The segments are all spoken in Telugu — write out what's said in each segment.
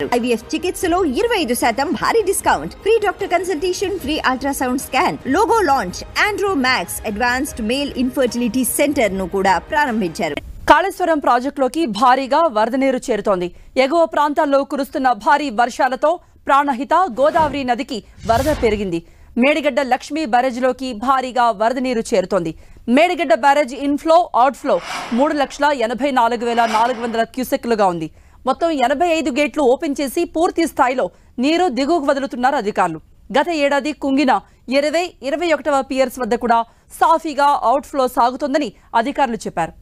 IVF చికిత్సలో 25% భారీ discount, free doctor consultation, free ultrasound scan, logo launch, Andro max advanced male infertility centre ను కూడా ప్రారంభించారు. కాళేశ్వరం ప్రాజెక్టులోకి భారీగా వరద నీరు చేరుతోంది. ఎగువ ప్రాంతాల్లో కురుస్తున్న భారీ వర్షాలతో ప్రాణహిత గోదావరి నదికి వరద పెరిగింది. మేడిగడ్డ లక్ష్మీ బ్యారేజ్లోకి భారీగా వరద నీరు చేరుతోంది. మేడిగడ్డ బ్యారేజ్ ఇన్ఫ్లో అవుట్ఫ్లో 3,84,400 క్యూసెక్లుగా ఉంది. మొత్తం 85 గేట్లు ఓపెన్ చేసి పూర్తి స్థాయిలో నీరు దిగువకు వదులుతున్నారు అధికారులు. గత ఏడాది కుంగిన 21వ పియర్స్ వద్ద కూడా సాఫీగా అవుట్ఫ్లో సాగుతోందని అధికారులు చెప్పారు.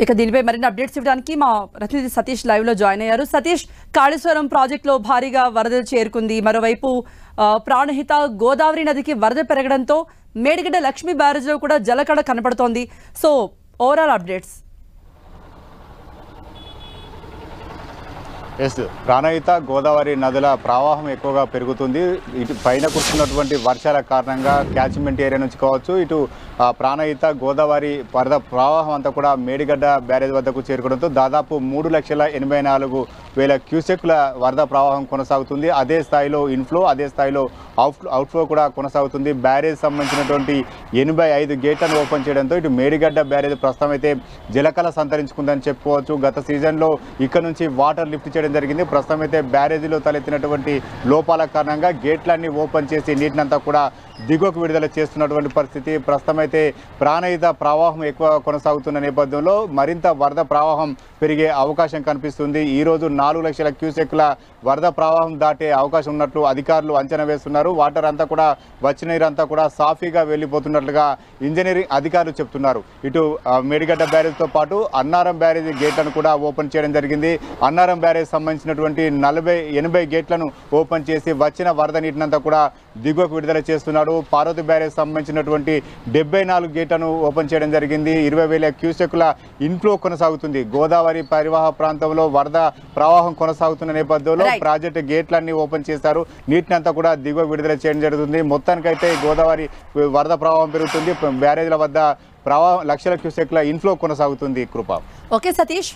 ఇక దీనిపై మరిన్ని అప్డేట్స్ ఇవ్వడానికి మా ప్రతినిధి సతీష్ లైవ్ లో జాయిన్ అయ్యారు. సతీష్, కాళేశ్వరం ప్రాజెక్టులో భారీగా వరద చేరుకుంది. మరోవైపు ప్రాణహిత గోదావరి నదికి వరద పెరగడంతో మేడిగడ్డ లక్ష్మీ బ్యారేజ్ లో కూడా జలకళ కనపడుతోంది. So overall updates. Yes, Pranahita Godavari నదుల ప్రవాహం ఎక్కువగా పెరుగుతుంది. ఇటు పైన కురుస్తున్నటువంటి వర్షాల కారణంగా క్యాచ్మెంట్ ఏరియా నుంచి కావచ్చు, ఇటు ప్రాణహిత గోదావరి వరద ప్రవాహం అంతా కూడా మేడిగడ్డ బ్యారేజ్ వద్దకు చేరుకోవడంతో దాదాపు 3,80,000 క్యూసెక్ల వరద ప్రవాహం కొనసాగుతుంది. అదే స్థాయిలో ఇన్ఫ్లో, అదే స్థాయిలో అవుట్ఫ్లో కూడా కొనసాగుతుంది. బ్యారేజ్ సంబంధించినటువంటి 85 గేట్లను ఓపెన్ చేయడంతో ఇటు మేడిగడ్డ బ్యారేజ్ ప్రస్తుతం అయితే జలకళ సంతరించుకుందని చెప్పుకోవచ్చు. గత సీజన్లో ఇక్కడ నుంచి వాటర్ లిఫ్ట్ చేయడం జరిగింది. ప్రస్తుతం అయితే బ్యారేజీలో తలెత్తినటువంటి లోపాల కారణంగా గేట్లన్నీ ఓపెన్ చేసి నీటినంతా కూడా దిగువకు విడుదల చేస్తున్నటువంటి పరిస్థితి. ప్రస్తుతం అయితే ప్రాణహిత ప్రవాహం ఎక్కువ కొనసాగుతున్న నేపథ్యంలో మరింత వరద ప్రవాహం పెరిగే అవకాశం కనిపిస్తుంది. ఈరోజు 4 లక్షల క్యూసెక్ల వరద ప్రవాహం దాటే అవకాశం ఉన్నట్లు అధికారులు అంచనా వేస్తున్నారు. వాటర్ అంతా కూడా వచ్చిన నీరంతా కూడా సాఫీగా వెళ్ళిపోతున్నట్లుగా ఇంజనీరింగ్ అధికారులు చెప్తున్నారు. ఇటు మేడిగడ్డ బ్యారేజ్తో పాటు అన్నారం బ్యారేజ్ గేట్లను కూడా ఓపెన్ చేయడం జరిగింది. అన్నారం బ్యారేజ్ సంబంధించినటువంటి 80 గేట్లను ఓపెన్ చేసి వచ్చిన వరద నీటినంతా కూడా దిగువకు విడుదల చేస్తున్నాడు. పార్వతి బ్యారేజ్ సంబంధించినటువంటి 74 గేట్లను ఓపెన్ చేయడం జరిగింది. 20,000 క్యూసెక్ల ఇన్ఫ్లో కొనసాగుతుంది. గోదావరి పరివాహ ప్రాంతంలో వరద ప్రవాహం కొనసాగుతున్న నేపథ్యంలో ప్రాజెక్టు గేట్లన్నీ ఓపెన్ చేశారు. నీటినంతా కూడా దిగువ విడుదల చేయడం జరుగుతుంది. మొత్తానికైతే గోదావరి వరద ప్రవాహం పెరుగుతుంది. బ్యారేజ్ల వద్ద ప్రవాహం లక్షల క్యూసెక్ల ఇన్ఫ్లో కొనసాగుతుంది. కృప. ఓకే సతీష్.